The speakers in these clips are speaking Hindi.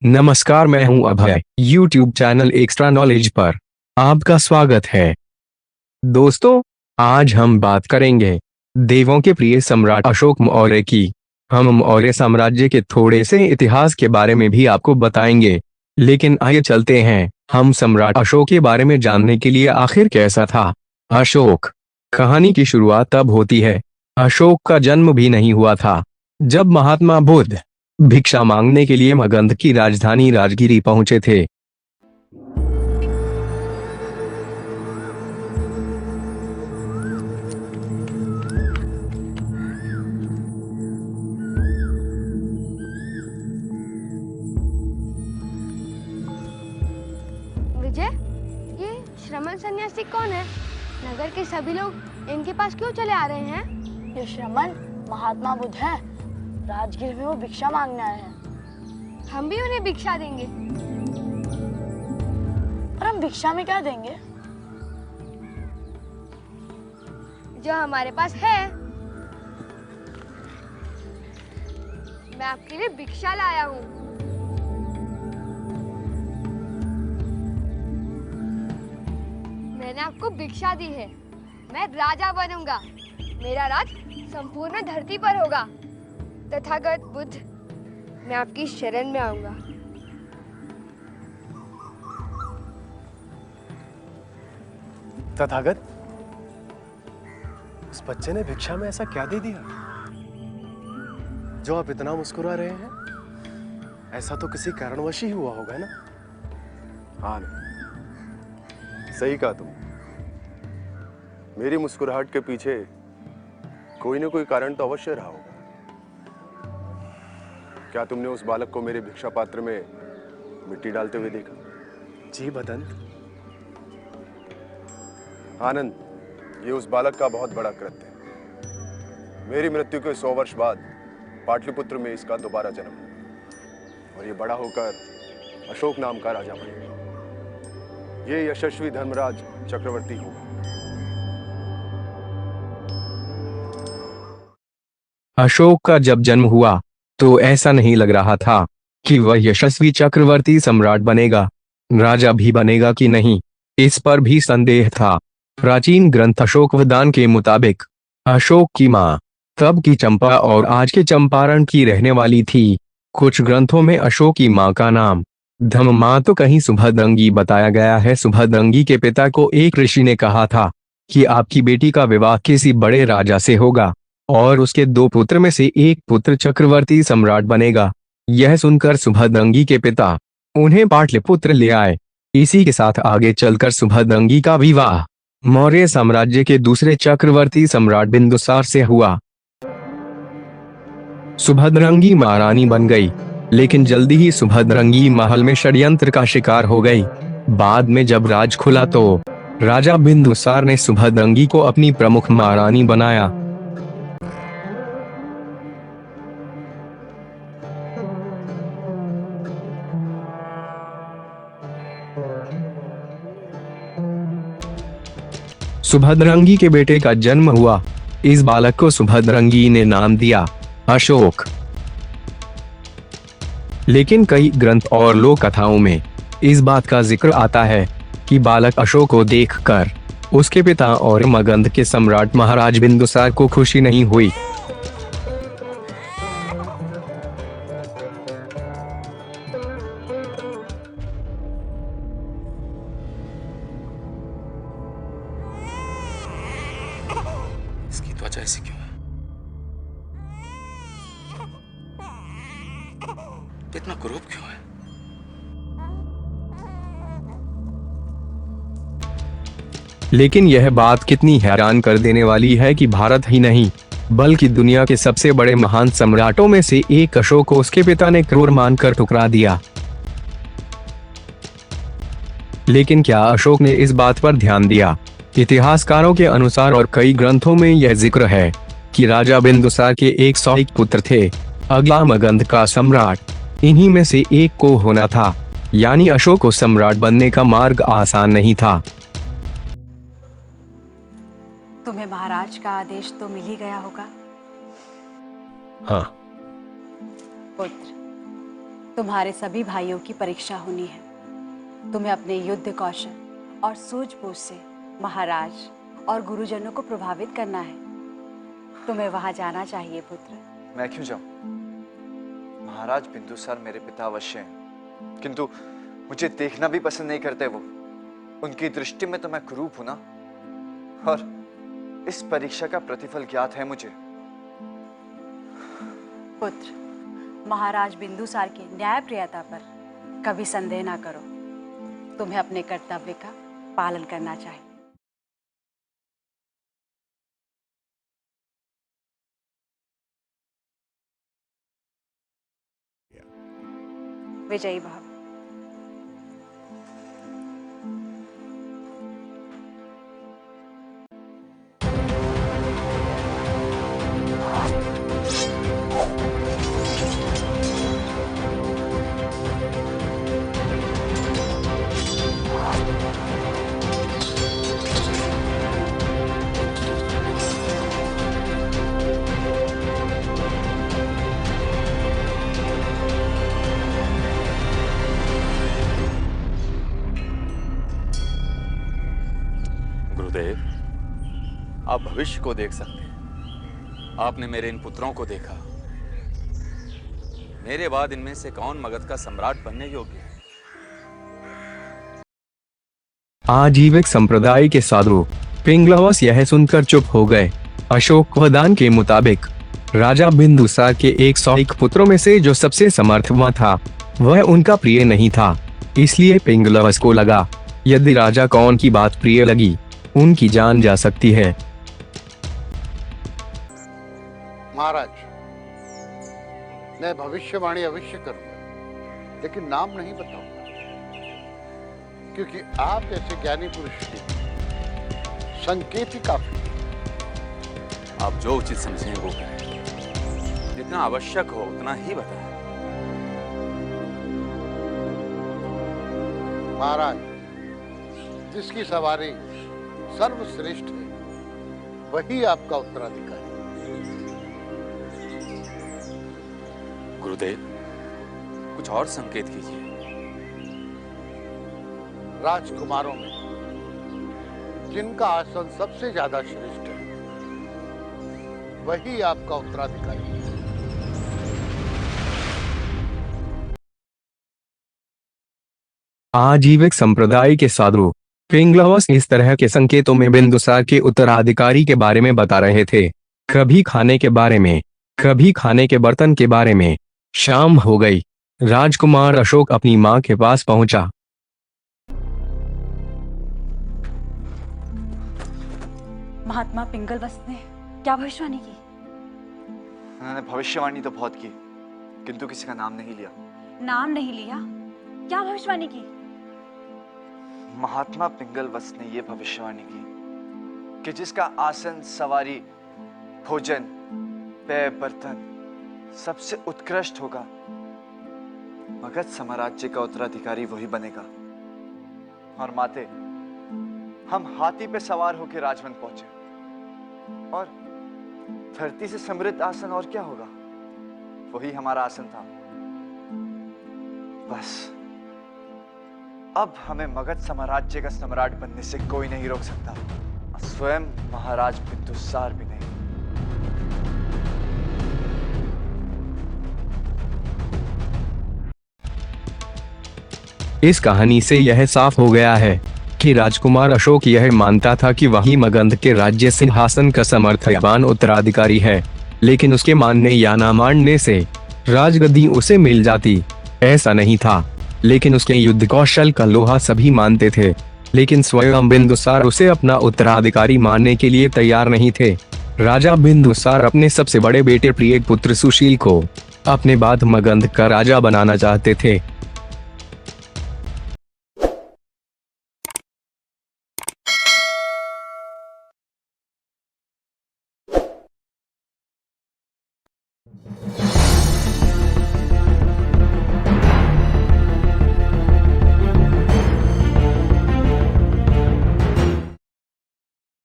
नमस्कार, मैं हूं अभय। YouTube चैनल एक्स्ट्रा नॉलेज पर आपका स्वागत है। दोस्तों, आज हम बात करेंगे देवों के प्रिय सम्राट अशोक मौर्य की। हम मौर्य साम्राज्य के थोड़े से इतिहास के बारे में भी आपको बताएंगे। लेकिन आइए चलते हैं हम सम्राट अशोक के बारे में जानने के लिए आखिर कैसा था अशोक। कहानी की शुरुआत तब होती है, अशोक का जन्म भी नहीं हुआ था, जब महात्मा बुद्ध भिक्षा मांगने के लिए मगध की राजधानी राजगिरी पहुंचे थे। विजय, ये श्रमण सन्यासी कौन है? नगर के सभी लोग इनके पास क्यों चले आ रहे हैं? ये श्रमण महात्मा बुद्ध है। राजगीर में वो भिक्षा मांगने आए हैं। हम भी उन्हें भिक्षा देंगे। और हम भिक्षा में क्या देंगे? जो हमारे पास है। मैं आपके लिए भिक्षा लाया हूँ। मैंने आपको भिक्षा दी है। मैं राजा बनूंगा। मेरा राज संपूर्ण धरती पर होगा। तथागत बुद्ध, मैं आपकी शरण में आऊंगा। तथागत, उस बच्चे ने भिक्षा में ऐसा क्या दे दिया जो आप इतना मुस्कुरा रहे हैं? ऐसा तो किसी कारणवश ही हुआ होगा ना? हाँ, सही कहा तुम। मेरी मुस्कुराहट के पीछे कोई ना कोई कारण तो अवश्य रहा होगा। क्या तुमने उस बालक को मेरे भिक्षा पात्र में मिट्टी डालते हुए देखा? जी बदंत। आनंद, ये उस बालक का बहुत बड़ा कृत्य है। मेरी मृत्यु के 100 वर्ष बाद पाटलिपुत्र में इसका दोबारा जन्म हुआ और ये बड़ा होकर अशोक नाम का राजा बनेगा। ये यशस्वी धर्मराज चक्रवर्ती होगा। अशोक का जब जन्म हुआ तो ऐसा नहीं लग रहा था कि वह यशस्वी चक्रवर्ती सम्राट बनेगा। राजा भी बनेगा कि नहीं, इस पर भी संदेह था। प्राचीन ग्रंथ अशोकवदान के मुताबिक अशोक की मां तब की चंपा और आज के चंपारण की रहने वाली थी। कुछ ग्रंथों में अशोक की मां का नाम धम्मा तो कहीं सुभद्रंगी बताया गया है। सुभद्रंगी के पिता को एक ऋषि ने कहा था कि आपकी बेटी का विवाह किसी बड़े राजा से होगा और उसके 2 पुत्र में से एक पुत्र चक्रवर्ती सम्राट बनेगा। यह सुनकर सुभद्रंगी के पिता उन्हें पाटलिपुत्र ले आए। इसी के साथ आगे चलकर सुभद्रंगी का विवाह मौर्य साम्राज्य के दूसरे चक्रवर्ती सम्राट बिंदुसार से हुआ। सुभद्रंगी महारानी बन गई, लेकिन जल्दी ही सुभद्रंगी महल में षड्यंत्र का शिकार हो गई। बाद में जब राज खुला तो राजा बिंदुसार ने सुभद्रंगी को अपनी प्रमुख महारानी बनाया। सुभद्रंगी के बेटे का जन्म हुआ। इस बालक को सुभद्रंगी ने नाम दिया अशोक। लेकिन कई ग्रंथ और लोक कथाओं में इस बात का जिक्र आता है कि बालक अशोक को देखकर उसके पिता और मगध के सम्राट महाराज बिंदुसार को खुशी नहीं हुई। इसकी त्वचा ऐसी क्यों है? इतना क्रूर क्यों है? लेकिन यह बात कितनी हैरान कर देने वाली है कि भारत ही नहीं बल्कि दुनिया के सबसे बड़े महान सम्राटों में से एक अशोक को उसके पिता ने क्रूर मानकर ठुकरा दिया। लेकिन क्या अशोक ने इस बात पर ध्यान दिया? इतिहासकारों के अनुसार और कई ग्रंथों में यह जिक्र है कि राजा बिंदुसार के 101 पुत्र थे। अगला मगध का सम्राट इन्हीं में से एक को होना था, यानी अशोक को सम्राट बनने का मार्ग आसान नहीं था। तुम्हें महाराज का आदेश तो मिल ही गया होगा। हाँ। पुत्र, तुम्हारे सभी भाइयों की परीक्षा होनी है। तुम्हें अपने युद्ध कौशल और सूझबूझ से महाराज और गुरुजनों को प्रभावित करना है। तुम्हें वहां जाना चाहिए पुत्र। मैं क्यों जाऊं? महाराज बिंदुसार मेरे पिता अवश्य हैं, किंतु मुझे देखना भी पसंद नहीं करते वो। उनकी दृष्टि में तो मैं कुरूप हूं ना, और इस परीक्षा का प्रतिफल ज्ञात है मुझे। पुत्र, महाराज बिंदुसार की न्यायप्रियता पर कभी संदेह ना करो। तुम्हें अपने कर्तव्य का पालन करना चाहिए। विजयी भव। गुरुदेव, आप भविष्य को देख सकते हैं। आपने मेरे इन पुत्रों को देखा। मेरे बाद इनमें से कौन मगध का सम्राट बनने योग्य है? आजीविक संप्रदाय के साधु पिंगलवस यह सुनकर चुप हो गए। अशोकवदान के मुताबिक राजा बिंदुसार के 101 पुत्रों में से जो सबसे समर्थवान था वह उनका प्रिय नहीं था। इसलिए पिंगलवस को लगा यदि राजा कौन की बात प्रिय लगी उनकी जान जा सकती है। महाराज, मैं भविष्यवाणी अवश्य करूंगा, लेकिन नाम नहीं बताऊंगा, क्योंकि आप जैसे ज्ञानी पुरुष के संकेत ही काफी है। आप जो उचित समझें वो करें। जितना आवश्यक हो उतना ही बताएं। महाराज, जिसकी सवारी सर्वश्रेष्ठ है वही आपका उत्तराधिकारी। गुरुदेव, कुछ और संकेत कीजिए। राजकुमारों में जिनका आसन सबसे ज्यादा श्रेष्ठ है वही आपका उत्तराधिकारी है। आजीविक संप्रदाय के साधु पिंगलवस इस तरह के संकेतों में बिंदुसार के उत्तराधिकारी के बारे में बता रहे थे। कभी खाने के बारे में, कभी खाने के बर्तन के बारे में। शाम हो गई। राजकुमार अशोक अपनी मां के पास पहुंचा। महात्मा पिंगलवस ने क्या भविष्यवाणी की? उन्होंने भविष्यवाणी तो बहुत की, किंतु किसी का नाम नहीं लिया। नाम नहीं लिया? क्या भविष्यवाणी की? महात्मा पिंगलवस ने यह भविष्यवाणी की कि जिसका आसन, सवारी, भोजन, पेय, बर्तन सबसे उत्कृष्ट होगा, मगध साम्राज्य का उत्तराधिकारी वही बनेगा। और माते, हम हाथी पे सवार होकर राजमहल पहुंचे, और धरती से समृद्ध आसन और क्या होगा, वही हमारा आसन था। बस अब हमें मगध साम्राज्य का सम्राट बनने से कोई नहीं रोक सकता, स्वयं महाराज बिंदुसार भी नहीं। इस कहानी से यह साफ हो गया है कि राजकुमार अशोक यह मानता था कि वही मगध के राज्य सिंहासन का समर्थवान उत्तराधिकारी है, लेकिन उसके मानने या ना मानने से राजगद्दी उसे मिल जाती, ऐसा नहीं था। लेकिन उसके युद्ध कौशल का लोहा सभी मानते थे, लेकिन स्वयं बिंदुसार उसे अपना उत्तराधिकारी मानने के लिए तैयार नहीं थे। राजा बिंदुसार अपने सबसे बड़े बेटे प्रिय पुत्र सुशील को अपने बाद मगध का राजा बनाना चाहते थे।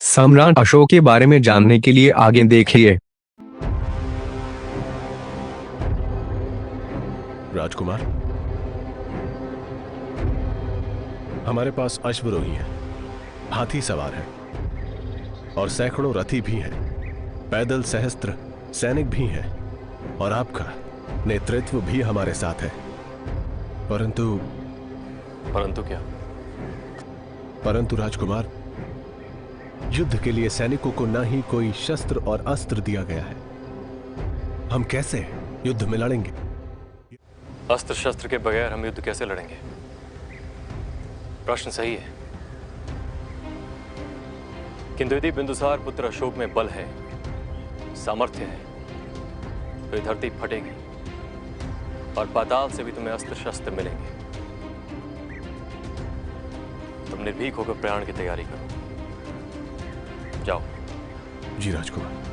सम्राट अशोक के बारे में जानने के लिए आगे देखिए। राजकुमार, हमारे पास अश्वरोही है, हाथी सवार है और सैकड़ों रथी भी हैं, पैदल सहस्त्र सैनिक भी हैं और आपका नेतृत्व भी हमारे साथ है। परंतु क्या? परंतु राजकुमार, युद्ध के लिए सैनिकों को न ही कोई शस्त्र और अस्त्र दिया गया है। हम कैसे युद्ध में लड़ेंगे? अस्त्र शस्त्र के बगैर हम युद्ध कैसे लड़ेंगे? प्रश्न सही है, किंतु यदि बिंदुसार पुत्र अशोक में बल है, सामर्थ्य है, तो ये धरती फटेगी और पाताल से भी तुम्हें अस्त्र शस्त्र मिलेंगे। तुम निर्भीक होकर प्रयाण की तैयारी करो। जाओ। जी राजकुमार।